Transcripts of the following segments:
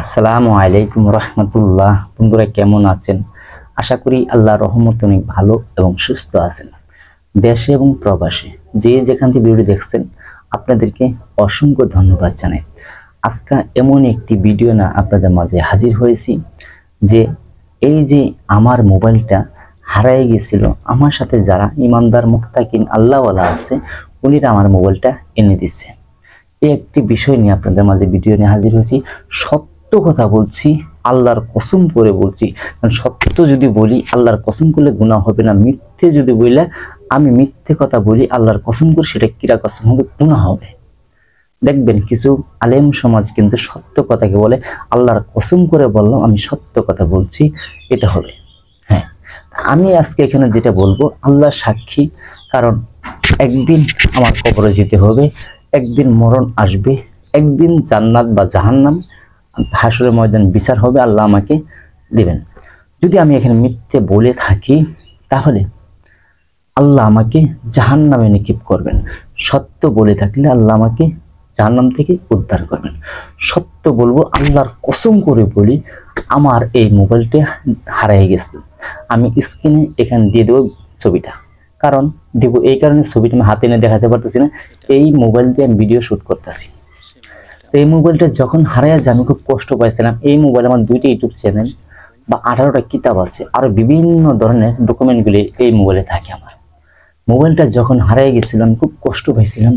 আসসালামু আলাইকুম রহমতুল্লাহ। বন্ধুরা কেমন আছেন? আশা করি আল্লাহর রহমতে অনেক ভালো এবং সুস্থ আছেন। দেশে এবং প্রবাসে যে যেখান থেকে ভিডিও দেখছেন আপনাদেরকে অসংখ্য ধন্যবাদ জানাই। আজকে এমন একটি ভিডিও না আপনাদের মাঝে হাজির হয়েছি যে এই যে আমার মোবাইলটা হারাই গেছিল, আমার সাথে যারা ইমানদার মুত্তাকিন আল্লাহওয়ালা আছে উনিরা আমার মোবাইলটা এনে দিচ্ছে। এই একটি বিষয় নিয়ে আপনাদের মাঝে ভিডিও নিয়ে হাজির হয়েছি। সত্য কথা বলছি, আল্লাহর কসম করে বলছি, কারণ সত্য যদি বলি আল্লাহর কসম করলে গুনাহ হবে না, মিথ্যে যদি বললে আমি মিথ্যে কথা বলি আল্লাহর কসম করে সেটা কিরা কসম হবে, গুনাহ হবে। দেখবেন কিছু আলেম সমাজ কিন্তু সত্য কথাকে বলে আল্লাহর কসম করে বললাম আমি সত্য কথা বলছি, এটা হবে। হ্যাঁ, আমি আজকে এখানে যেটা বলবো আল্লাহ সাক্ষী, কারণ একদিন আমার কবরে যেতে হবে, একদিন মরণ আসবে, একদিন জান্নাত বা জাহান্নাম হাসরের ময়দান বিচার হবে, আল্লাহ আমাকে দিবেন। যদি আমি এখানে মিথ্যে বলে থাকি তাহলে আল্লাহ আমাকে জাহান্নামে নিক্ষেপ করবেন। সত্য বলে থাকলে আল্লাহ আমাকে জাহান্নাম থেকে উদ্ধার করবেন। সত্য বলবো, আল্লাহর কসম করে বলি আমার এই মোবাইলটা হারিয়ে গেছে। আমি স্ক্রিনে এখানে দিয়ে দেবো ছবিটা, কারণ দেবো এই কারণে ছবিটা আমি হাতে এনে দেখাতে পারতেছি না, এই মোবাইল দিয়ে আমি ভিডিও শুট করতেছি। এই মোবাইলটা যখন হারাইয়া যায় আমি খুব কষ্ট পাইছিলাম। এই মোবাইল আমার 2টা ইউটিউব চ্যানেল বা 18টা কিতাব আছে, আরো বিভিন্ন ধরনের ডকুমেন্টগুলি এই মোবাইলে থাকে। আমার মোবাইলটা যখন হারিয়ে গেছিল আমি খুব কষ্ট পাইছিলাম,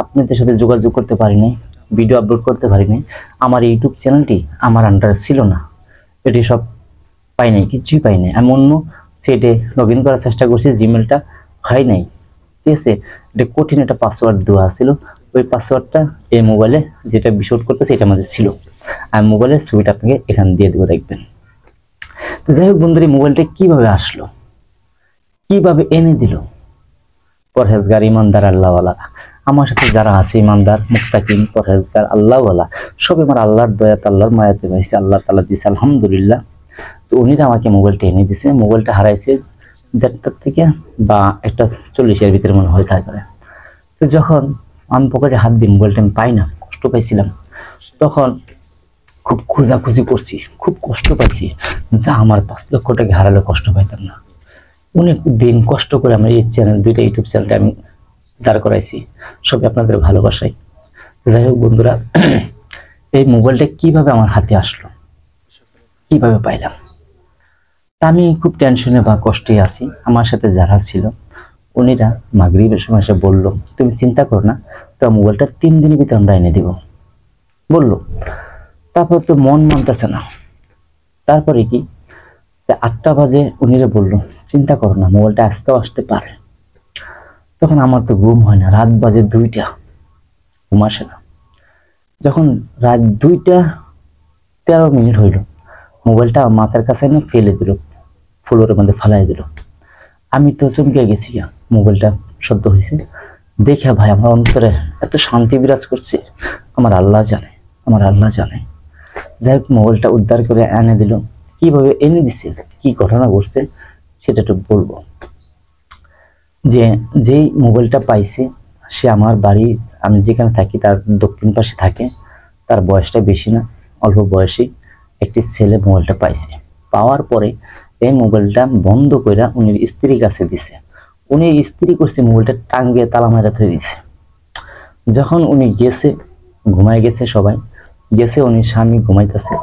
আপনাদের সাথে যোগাযোগ করতে পারি নাই, ভিডিও আপলোড করতে পারি নাই। আমার ইউটিউব চ্যানেলটি আমার আন্ডারে ছিল না, এটি সব পাই নাই, কিছুই পাই নাই। আমি অন্য সেটে লগ ইন করার চেষ্টা করছি, জিমেলটা হয় নাই। ঠিক আছে, এটা কঠিন একটা পাসওয়ার্ড দেওয়া ছিল, ওই পাসওয়ার্ডটা এই মোবাইলে যেটা বিশদ করতেছে এটা আমাদের ছিল। আমি মোবাইলের ছবিটা আপনাকে এখানে দিয়ে দেবো, দেখবেন। তো যাই হোক বন্ধুরা, মোবাইলটা কিভাবে আসলো, কিভাবে এনে দিল পরহেজগার ইমানদার আল্লাহওয়ালা আমার সাথে যারা আছে, ইমানদার মুত্তাকিন পরহেজগার আল্লাহওয়ালা সবে আমার আল্লাহর দয়াত আল্লাহর মায়াতে পাইছে, আল্লাহ তাআলা দিয়েছে আলহামদুলিল্লাহ। তো উনিরা আমাকে মোবাইলটা এনে দিছে। মোবাইলটা হারাইছে 1:30 থেকে বা 1:40-এর ভিতরে মনে হয় থাকবে। তো যখন আমি পকেটে হাত দিয়ে মোবাইলটা আমি পাই না, কষ্ট পাইছিলাম, তখন খুব খোঁজাখুঁজি করছি, খুব কষ্ট পাইছি। যা আমার 5 লক্ষ টাকা হারালে কষ্ট পাইতাম না। অনেক দিন কষ্ট করে আমার এই চ্যানেল, 2টা ইউটিউব চ্যানেলটা আমি দাঁড় করাইছি, সবই আপনাদের ভালোবাসাই। যাই হোক বন্ধুরা, এই মোবাইলটা কিভাবে আমার হাতে আসলো, কিভাবে পাইলাম, তা আমি খুব টেনশনে বা কষ্টে আছি। আমার সাথে যারা ছিল উনিরা মাগরিবের সময় এসে বললো, তুমি চিন্তা করো না, তো মোবাইলটা 3 দিনের ভিতরে আমরা এনে দিব বললো। তারপর তো মন মানতেছে না। তারপরে কি 8টা বাজে উনিরা বললো, চিন্তা করো না, মোবাইলটা আজকেও আসতে পারে। তখন আমার তো ঘুম হয় না, রাত বাজে 2টা, ঘুম আসে না। যখন রাত 2:13 হইল, মোবাইলটা মাথার কাছে এনে ফেলে দিল, ফ্লোরের মধ্যে ফালাই দিল। আমি তো চমকে গেছি, মোবাইলটা সদ্য হয়েছে দেখে ভাই আমার অন্তরে এত শান্তি বিরাজ করছে, আমার আল্লাহ জানে, আমার আল্লাহ জানে। যাই হোক, মোবাইলটা উদ্ধার করে এনে দিল। কিভাবে এনে দিছে, কি ঘটনা ঘটছে সেটা একটু বলবো। যে যেই মোবাইলটা পাইছে সে আমার বাড়ি, আমি যেখানে থাকি তার দক্ষিণ পাশে থাকে। তার বয়সটা বেশি না, অল্প বয়সী একটি ছেলে মোবাইলটা পাইছে। পাওয়ার পরে এই মোবাইলটা বন্ধ করে উনি স্ত্রীর কাছে দিছে। উনি স্ত্রী করছে মোবাইলটা টাঙ্গিয়ে তালা মেরে থয়ে দিছে। যখন উনি গেছে, ঘুমায় গেছে, সবাই গেছে, উনি স্বামী ঘুমাইতেছে,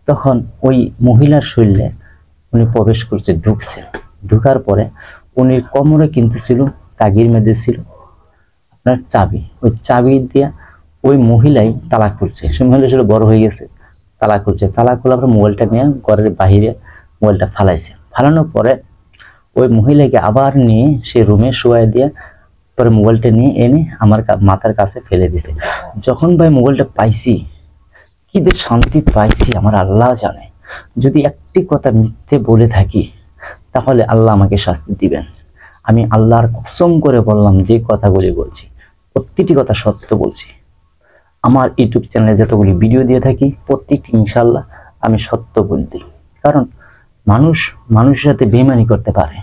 তখন ওই মহিলার শরীরে উনি প্রবেশ করছে, ঢুকছে। ঢুকার পরে উনির কোমরে কিন্তু ছিল, তাগির মেয়েদের ছিল আপনার চাবি, ওই চাবি দিয়ে ওই মহিলাই তালাক করছে। সে মহিলা ছিল বড় হয়ে গেছে, তালাক করছে। তালাক করলে আবার মোবাইলটা নিয়ে ঘরের বাহিরে মোবাইলটা ফালাইছে। ফালানোর পরে ওই মহিলাকে আবার নিয়ে সে রুমে শোয়াই দিয়ে পরে মোবাইলটা নিয়ে এনে আমার মাথার কাছে ফেলে দিছে। যখন ভাই মোবাইলটা পাইছি, কি যে শান্তি পাইছি আমার আল্লাহ জানে। যদি একটি কথা মিথ্যে বলে থাকি তাহলে আল্লাহ আমাকে শাস্তি দিবেন। আমি আল্লাহর কসম করে বললাম, যে কথাগুলি বলছি প্রত্যেকটি কথা সত্য বলছি। আমার ইউটিউব চ্যানেলে যতগুলি ভিডিও দিয়ে থাকি প্রত্যেকটি ইনশাল্লাহ আমি সত্য বলি। কারণ মানুষ মানুষের সাথে বেইমানি করতে পারে,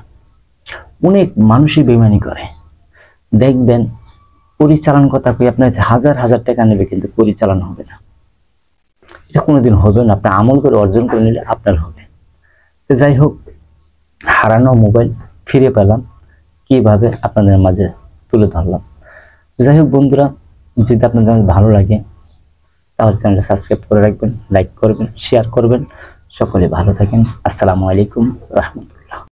অনেক মানুষই বেইমানি করে। দেখবেন পরিচালন কথা কই আপনার হাজার হাজার টাকা নেবে, কিন্তু পরিচালন হবে না। এটা কোনোদিন হবে না। আপনি আমল করে অর্জন করে নিলে আপনার হবে। তো যাই হোক, হারানো মোবাইল ফিরে পেলাম কিভাবে আপনাদের মাঝে তুলে ধরলাম। যাই হোক বন্ধুরা, যদি আপনাদের মাঝে ভালো লাগে তাহলে চ্যানেলটা সাবস্ক্রাইব করে রাখবেন, লাইক করবেন, শেয়ার করবেন। সকলে ভালো থাকেন। আসসালামু আলাইকুম রহমতুল্লাহ।